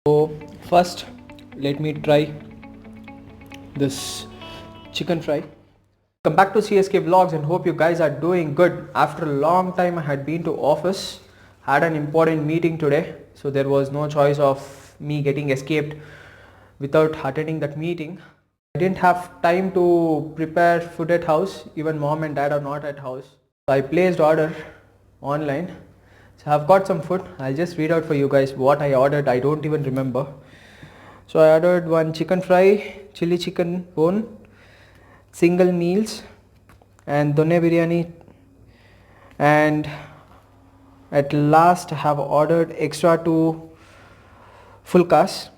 So first let me try this chicken fry. Come back to CSK Vlogs and hope you guys are doing good. After a long time I had been to office, had an important meeting today, so there was no choice of me getting escaped without attending that meeting. I didn't have time to prepare food at house, even mom and dad are not at house. So I placed order online. So I've got some food. I'll just read out for you guys what I ordered. I don't even remember. So I ordered one chicken fry, chili chicken bone, single meals and done biryani, and at last I have ordered extra 2 fulkas.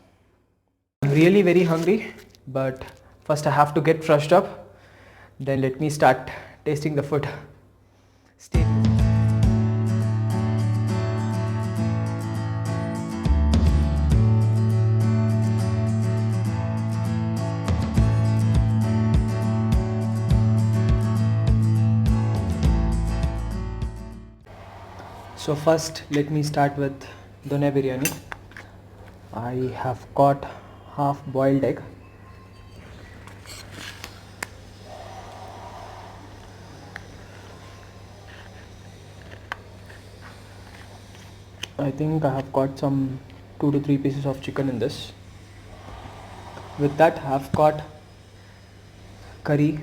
I'm really very hungry, but first I have to get freshed up, then let me start tasting the food. Stay tuned. So first let me start with done biryani. I have got half boiled egg, I think I have got some 2 to 3 pieces of chicken in this. With that I have got curry.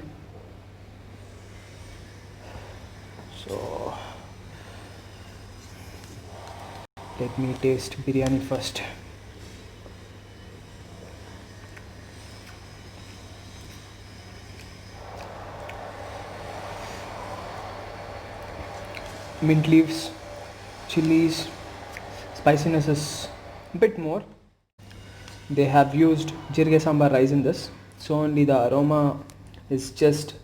So let me taste biryani first. Mint leaves, chilies, spiciness is a bit more. They have used jirge sambar rice in this, so only the aroma is just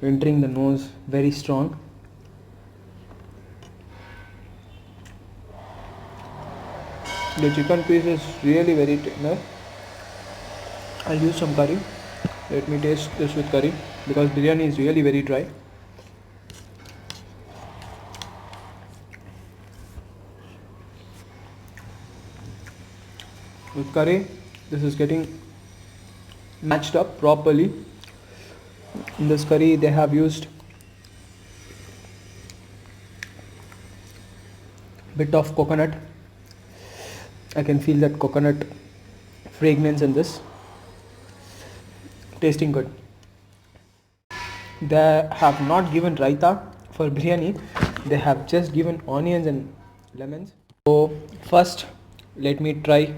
entering the nose very strong. The chicken piece is really very tender. I'll use some curry. Let me taste this with curry because biryani is really very dry. With curry, this is getting matched up properly. In this curry they have used bit of coconut. I can feel that coconut fragrance in this. Tasting good. They have not given raita for biryani. They have just given onions and lemons. So first let me try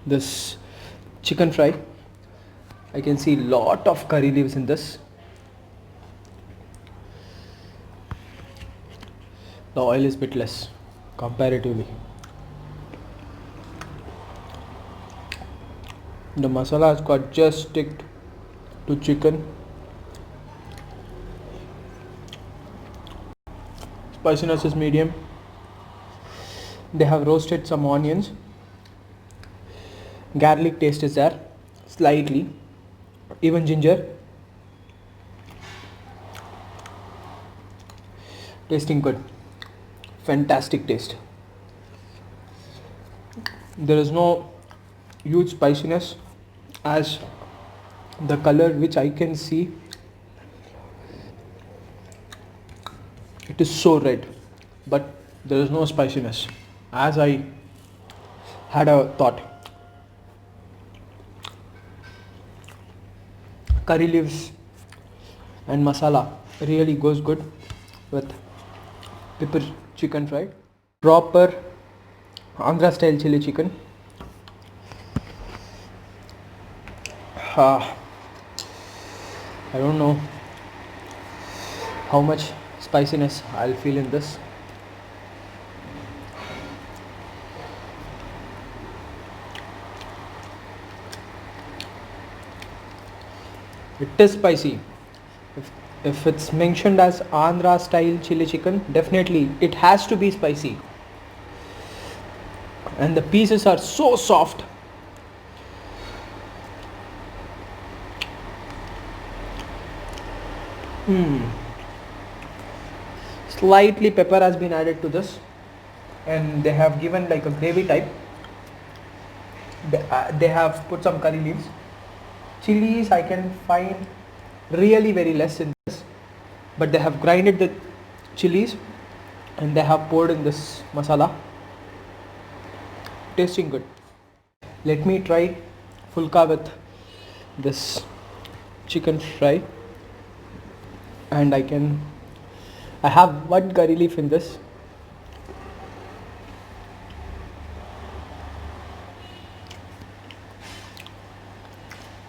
this chicken fry. I can see lot of curry leaves in this. The oil is bit less comparatively. The masala has got just sticked to chicken. Spiciness is medium. They have roasted some onions. Garlic taste is there slightly, even ginger. Tasting good, fantastic taste. There is no huge spiciness, as the color which I can see, it is so red, but there is no spiciness as I had a thought. Curry leaves and masala really goes good with pepper chicken fried. Proper Andhra style chili chicken. I don't know how much spiciness I'll feel in this. It is spicy. If it's mentioned as Andhra style chili chicken, definitely it has to be spicy. And the pieces are so soft. Slightly pepper has been added to this, and they have given like a gravy type. They have put some curry leaves. Chilies I can find really very less in this, but they have grinded the chilies and they have poured in this masala. Tasting good. Let me try fulka with this chicken fry, and I have one curry leaf in this.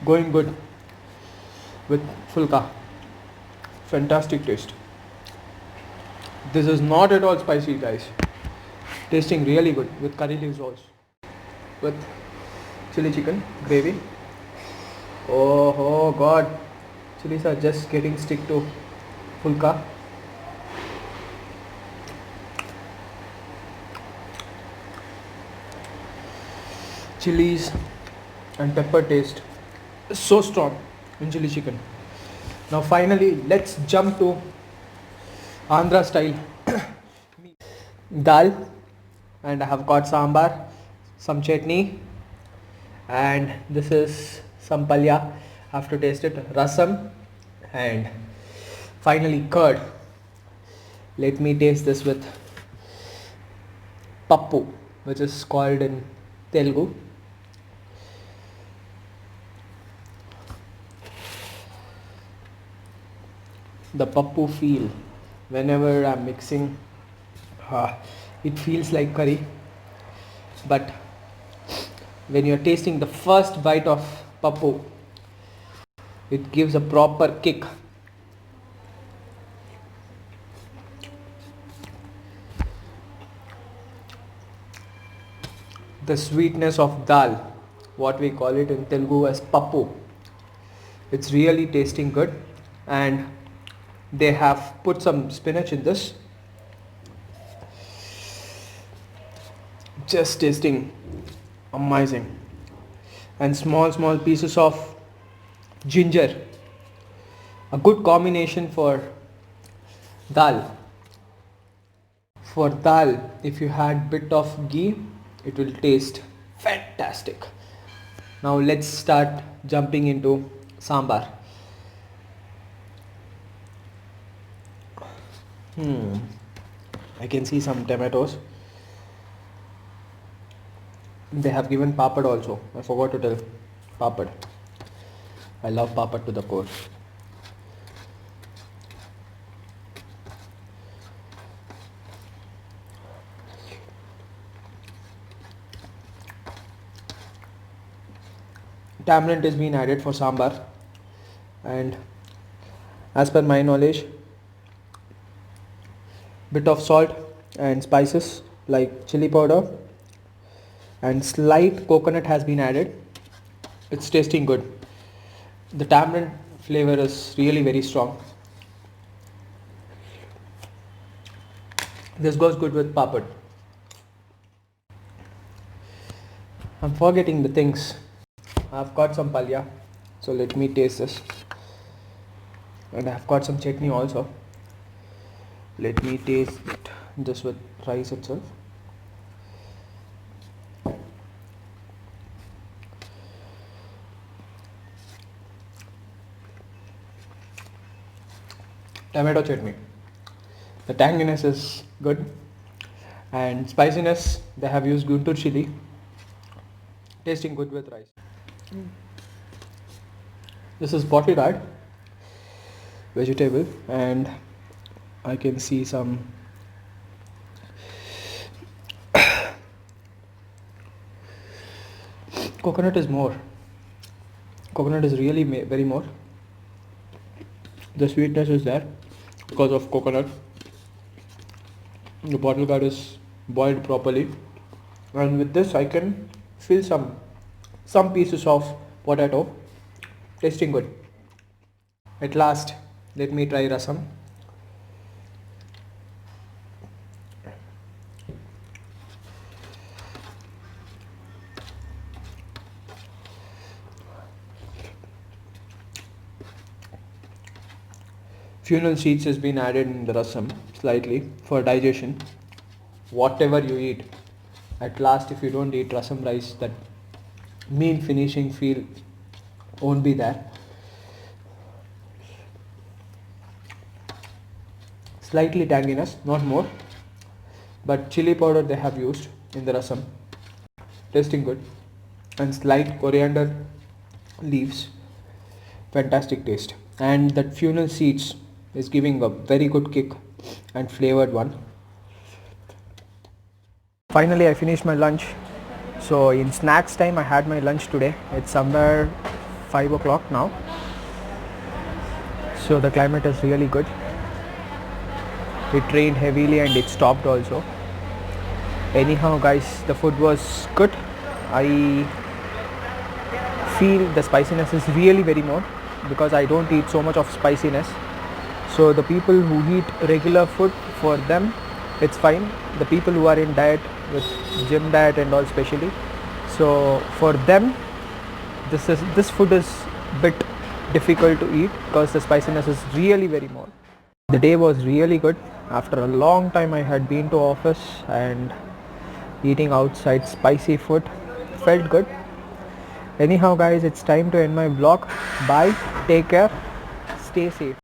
Going good with fulka. Fantastic taste. This is not at all spicy, guys. Tasting really good with curry leaves also. With chili chicken gravy. Oh god, chilies are just getting stick to fulka. Chilies and pepper taste is so strong in chili chicken. Now finally let's jump to Andhra style dal, and I have got sambar, some chutney, and this is some palya. I have to taste it. Rasam, and finally curd. Let me taste this with pappu, which is called in Telugu. The pappu feel whenever I'm mixing, it feels like curry, but when you're tasting the first bite of pappu, it gives a proper kick. The sweetness of dal, what we call it in Telugu as pappu, it's really tasting good, and they have put some spinach in this. Just tasting amazing. And small pieces of ginger, a good combination for dal. For dal, if you had bit of ghee, it will taste fantastic. Now let's start jumping into sambar. I can see some tomatoes. They have given papad also. I forgot to tell. Papad. I love papad to the core. Tamarind is being added for sambar, and as per my knowledge, bit of salt and spices like chili powder and slight coconut has been added. It's tasting good. The tamarind flavor is really very strong. This goes good with papad. I'm forgetting the things. I've got some palya, so let me taste this. And I've got some chutney also. Let me taste this with rice itself. Tomato chutney. The tanginess is good, and spiciness, they have used Guntur chili. Tasting good with rice. This is bottle gourd vegetable, and I can see some coconut is more. Coconut is really very more. The sweetness is there because of coconut. The bottle gourd is boiled properly, and with this I can feel some pieces of potato. Tasting good. At last, let me try rasam. Fennel seeds has been added in the rasam slightly for digestion. Whatever you eat, at last if you don't eat rasam rice, that mean finishing feel won't be there. Slightly tanginess, not more, but chili powder they have used in the rasam, tasting good, and slight coriander leaves, fantastic taste, and that fennel seeds is giving a very good kick and flavored one. Finally I finished my lunch. So in snacks time I had my lunch today. It's somewhere 5 o'clock now. So the climate is really good. It rained heavily and it stopped also. Anyhow guys, the food was good. I feel the spiciness is really very more because I don't eat so much of spiciness. So the people who eat regular food, for them it's fine. The people who are in diet, with gym diet and all especially, so for them this food is bit difficult to eat because the spiciness is really very more. The day was really good. After a long time I had been to office and eating outside spicy food felt good. Anyhow guys, it's time to end my vlog. Bye, take care, stay safe.